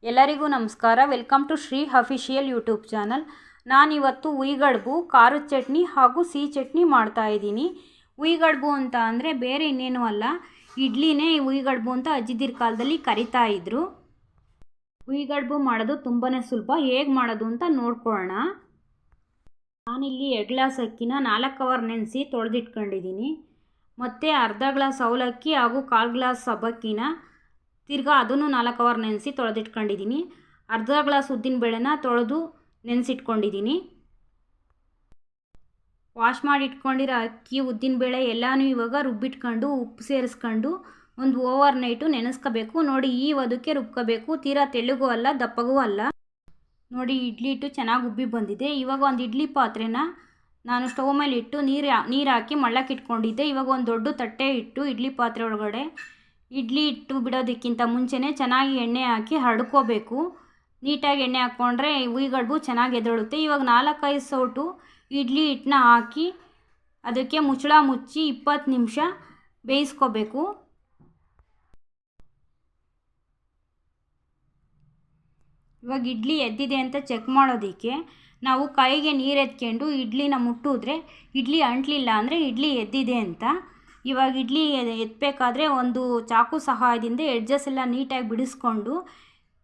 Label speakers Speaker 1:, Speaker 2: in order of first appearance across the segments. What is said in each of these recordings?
Speaker 1: ಎಲ್ಲರಿಗೂ ನಮಸ್ಕಾರ. Welcome to Shri official YouTube channel. ನಾನಿವತ್ತು ಉಯಿಗಡುಬು, ಖಾರದ ಚಟ್ನಿ ಹಾಗೂ ಸಿಹಿ ಚಟ್ನಿ ಮಾಡ್ತಾಯಿದ್ದೀನಿ. ಉಯಿಗಡುಬು ಅಂತ ಅಂದರೆ ಬೇರೆ ಇನ್ನೇನು ಅಲ್ಲ, ಇಡ್ಲಿನೇ ಉಯಿಗಡುಬು ಅಂತ ಅಜ್ಜಿದಿರ ಕಾಲದಲ್ಲಿ ಕರಿತಾಯಿದ್ರು. ಉಯಿಗಡುಬು ಮಾಡೋದು ತುಂಬಾ ಸುಲಭ. ಹೇಗೆ ಮಾಡೋದು ಅಂತ ನೋಡ್ಕೊಳ್ಳೋಣ. ನಾನಿಲ್ಲಿ 2 ಗ್ಲಾಸ್ ಅಕ್ಕಿನ 4 ಅವರ್ ನೆನೆಸಿ ತೊಳೆದಿಟ್ಕೊಂಡಿದ್ದೀನಿ. ಮತ್ತು ಅರ್ಧ ಗ್ಲಾಸ್ ಅವಲಕ್ಕಿ ಹಾಗೂ 1/4 ಗ್ಲಾಸ್ ಸಬ್ಬಕ್ಕಿನ ತಿರ್ಗಾ ಅದನ್ನು 4 ಅವರ್ ನೆನೆಸಿ ತೊಳೆದಿಟ್ಕೊಂಡಿದ್ದೀನಿ. ಅರ್ಧ ಗ್ಲಾಸ್ ಉದ್ದಿನಬೇಳೆನ ತೊಳೆದು ನೆನೆಸಿಟ್ಕೊಂಡಿದ್ದೀನಿ. ವಾಶ್ ಮಾಡಿ ಇಟ್ಕೊಂಡಿರೋ ಅಕ್ಕಿ, ಉದ್ದಿನಬೇಳೆ ಎಲ್ಲನೂ ಇವಾಗ ರುಬ್ಬಿಟ್ಕೊಂಡು ಉಪ್ಪು ಸೇರಿಸ್ಕೊಂಡು ಒಂದು ಓವರ್ ನೈಟು ನೆನೆಸ್ಕೋಬೇಕು. ನೋಡಿ, ಈ ಅದಕ್ಕೆ ರುಬ್ಕೋಬೇಕು. ತೀರಾ ತೆಳ್ಳಗೂ ಅಲ್ಲ, ದಪ್ಪಗೂ ಅಲ್ಲ. ನೋಡಿ, ಇಡ್ಲಿ ಹಿಟ್ಟು ಚೆನ್ನಾಗಿ ಉಬ್ಬಿ ಬಂದಿದೆ. ಇವಾಗ ಒಂದು ಇಡ್ಲಿ ಪಾತ್ರೆನ ನಾನು ಸ್ಟವ್ ಮೇಲೆ ಇಟ್ಟು ನೀರು ಹಾಕಿ ಮಳ್ಳಕ್ಕೆ ಇಟ್ಕೊಂಡಿದ್ದೆ. ಇವಾಗ ಒಂದು ದೊಡ್ಡ ತಟ್ಟೆ ಇಟ್ಟು ಇಡ್ಲಿ ಪಾತ್ರೆ ಒಳಗಡೆ ಇಡ್ಲಿ ಹಿಟ್ಟು ಬಿಡೋದಕ್ಕಿಂತ ಮುಂಚೆನೇ ಚೆನ್ನಾಗಿ ಎಣ್ಣೆ ಹಾಕಿ ಹರಡ್ಕೋಬೇಕು. ನೀಟಾಗಿ ಎಣ್ಣೆ ಹಾಕ್ಕೊಂಡ್ರೆ ಉಯಿಗಡುಬು ಚೆನ್ನಾಗಿ ಎದ್ದೇಳುತ್ತೆ. ಇವಾಗ 4-5 ಸೌಟು ಇಡ್ಲಿ ಹಿಟ್ಟನ್ನ ಹಾಕಿ ಅದಕ್ಕೆ ಮುಚ್ಚಳ ಮುಚ್ಚಿ 20 ನಿಮಿಷ ಬೇಯಿಸ್ಕೋಬೇಕು. ಇವಾಗ ಇಡ್ಲಿ ಎದ್ದಿದೆ ಅಂತ ಚೆಕ್ ಮಾಡೋದಕ್ಕೆ ನಾವು ಕೈಗೆ ನೀರು ಎತ್ಕೊಂಡು ಇಡ್ಲಿನ ಮುಟ್ಟಿದ್ರೆ ಇಡ್ಲಿ ಅಂಟಲಿಲ್ಲ ಅಂದರೆ ಇಡ್ಲಿ ಎದ್ದಿದೆ ಅಂತ. ಇವಾಗ ಇಡ್ಲಿ ಎತ್ತಬೇಕಾದ್ರೆ ಒಂದು ಚಾಕು ಸಹಾಯದಿಂದ ಎಡ್ಜಸ್ ಎಲ್ಲ ನೀಟಾಗಿ ಬಿಡಿಸ್ಕೊಂಡು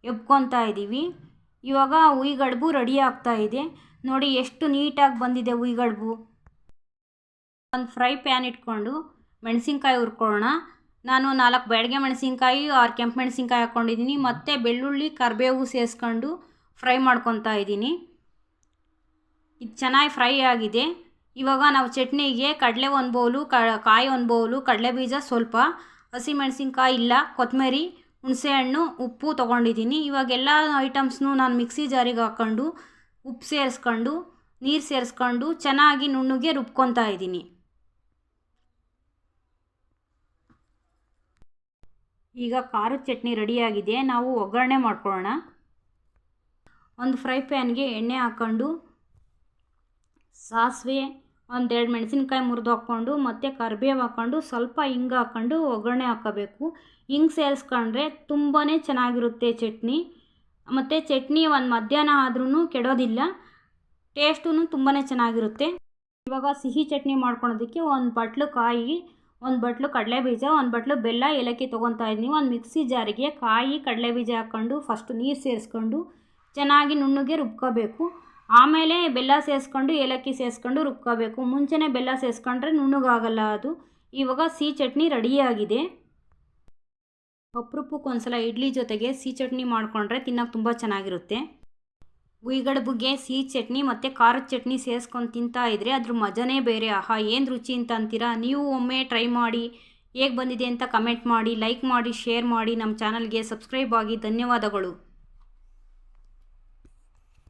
Speaker 1: ಎಬ್ಕೊತಾ ಇದ್ದೀವಿ. ಇವಾಗ ಉಯಿಗಡುಬು ರೆಡಿ ಆಗ್ತಾ ಇದೆ. ನೋಡಿ ಎಷ್ಟು ನೀಟಾಗಿ ಬಂದಿದೆ ಉಯಿಗಡುಬು. ಒಂದು ಫ್ರೈ ಪ್ಯಾನ್ ಇಟ್ಕೊಂಡು ಮೆಣಸಿನ್ಕಾಯಿ ಹುರ್ಕೊಳ್ಳೋಣ. ನಾನು 4 ಬ್ಯಾಡಗೆ ಮೆಣಸಿನ್ಕಾಯಿ, 6 ಕೆಂಪು ಮೆಣಸಿನ್ಕಾಯಿ ಹಾಕ್ಕೊಂಡಿದ್ದೀನಿ. ಮತ್ತು ಬೆಳ್ಳುಳ್ಳಿ, ಕರಿಬೇವು ಸೇರಿಸ್ಕೊಂಡು ಫ್ರೈ ಮಾಡ್ಕೊತಾ ಇದ್ದೀನಿ. ಇದು ಚೆನ್ನಾಗಿ ಫ್ರೈ ಆಗಿದೆ. ಇವಾಗ ನಾವು ಚಟ್ನಿಗೆ ಕಡಲೆ 1 ಬೌಲು, ಕಾಯಿ 1 ಬೌಲು, ಕಡಲೆಬೀಜ ಸ್ವಲ್ಪ, ಹಸಿಮೆಣಸಿನ್ಕಾಯಿ ಇಲ್ಲ, ಕೊತ್ತಂಬರಿ, ಹುಣಸೆಹಣ್ಣು, ಉಪ್ಪು ತೊಗೊಂಡಿದ್ದೀನಿ. ಇವಾಗೆಲ್ಲ ಐಟಮ್ಸ್ನೂ ನಾನು ಮಿಕ್ಸಿ ಜಾರಿಗೆ ಹಾಕ್ಕೊಂಡು ಉಪ್ಪು ಸೇರಿಸ್ಕೊಂಡು ನೀರು ಸೇರಿಸ್ಕೊಂಡು ಚೆನ್ನಾಗಿ ನುಣ್ಣಗೆ ರುಬ್ಕೊತಾ ಇದ್ದೀನಿ. ಈಗ ಖಾರದ ಚಟ್ನಿ ರೆಡಿಯಾಗಿದೆ. ನಾವು ಒಗ್ಗರಣೆ ಮಾಡ್ಕೊಳ್ಳೋಣ. ಒಂದು ಫ್ರೈ ಪ್ಯಾನ್ಗೆ ಎಣ್ಣೆ ಹಾಕ್ಕೊಂಡು ಸಾಸಿವೆ, 1-2 ಮೆಣಸಿನ್ಕಾಯಿ ಮುರಿದು ಹಾಕ್ಕೊಂಡು ಮತ್ತು ಕರಿಬೇವು ಹಾಕ್ಕೊಂಡು ಸ್ವಲ್ಪ ಹಿಂಗೆ ಹಾಕ್ಕೊಂಡು ಒಗ್ಗರಣೆ ಹಾಕ್ಕೋಬೇಕು. ಹಿಂಗೆ ಸೇರಿಸ್ಕೊಂಡ್ರೆ ತುಂಬಾ ಚೆನ್ನಾಗಿರುತ್ತೆ ಚಟ್ನಿ. ಮತ್ತು ಚಟ್ನಿ ಒಂದು ಮಧ್ಯಾಹ್ನ ಆದ್ರೂ ಕೆಡೋದಿಲ್ಲ, ಟೇಸ್ಟೂ ತುಂಬಾ ಚೆನ್ನಾಗಿರುತ್ತೆ. ಇವಾಗ ಸಿಹಿ ಚಟ್ನಿ ಮಾಡ್ಕೊಳೋದಕ್ಕೆ 1 ಬಟ್ಲು ಕಾಯಿ, 1 ಬಟ್ಲು ಕಡಲೆಬೀಜ, 1 ಬಟ್ಲು ಬೆಲ್ಲ, ಏಲಕ್ಕಿ ತೊಗೊತಾ ಇದ್ದೀನಿ. ಒಂದು ಮಿಕ್ಸಿ ಜಾರಿಗೆ ಕಾಯಿ, ಕಡಲೆಬೀಜ ಹಾಕ್ಕೊಂಡು ಫಸ್ಟು ನೀರು ಸೇರಿಸ್ಕೊಂಡು ಚೆನ್ನಾಗಿ ನುಣ್ಣಗೆ ರುಬ್ಕೋಬೇಕು. ಆಮೇಲೆ ಬೆಲ್ಲ ಸೇರಿಸ್ಕೊಂಡು ಏಲಕ್ಕಿ ಸೇರಿಸ್ಕೊಂಡು ರುಬ್ಕೋಬೇಕು. ಮುಂಚೆನೇ ಬೆಲ್ಲ ಸೇರಿಸ್ಕೊಂಡ್ರೆ ನುಣ್ಣಗಾಗಲ್ಲ ಅದು. ಇವಾಗ ಸಿಹಿ ಚಟ್ನಿ ರೆಡಿಯಾಗಿದೆ. ಅಪರೂಪಕ್ಕೊಂದ್ಸಲ ಇಡ್ಲಿ ಜೊತೆಗೆ ಸಿಹಿ ಚಟ್ನಿ ಮಾಡಿಕೊಂಡ್ರೆ ತಿನ್ನೋಕೆ ತುಂಬ ಚೆನ್ನಾಗಿರುತ್ತೆ. ಉಯಿಗಡುಬುಗೆ ಸಿಹಿ ಚಟ್ನಿ ಮತ್ತು ಖಾರದ ಚಟ್ನಿ ಸೇರಿಸ್ಕೊಂಡು ತಿಂತಾ ಇದ್ದರೆ ಅದ್ರ ಮಜನೇ ಬೇರೆ. ಆಹಾ, ಏನು ರುಚಿ ಅಂತ ಅಂತೀರಾ. ನೀವು ಒಮ್ಮೆ ಟ್ರೈ ಮಾಡಿ, ಹೇಗೆ ಬಂದಿದೆ ಅಂತ ಕಮೆಂಟ್ ಮಾಡಿ, ಲೈಕ್ ಮಾಡಿ, ಶೇರ್ ಮಾಡಿ, ನಮ್ಮ ಚಾನಲ್ಗೆ ಸಬ್ಸ್ಕ್ರೈಬ್ ಆಗಿ. ಧನ್ಯವಾದಗಳು.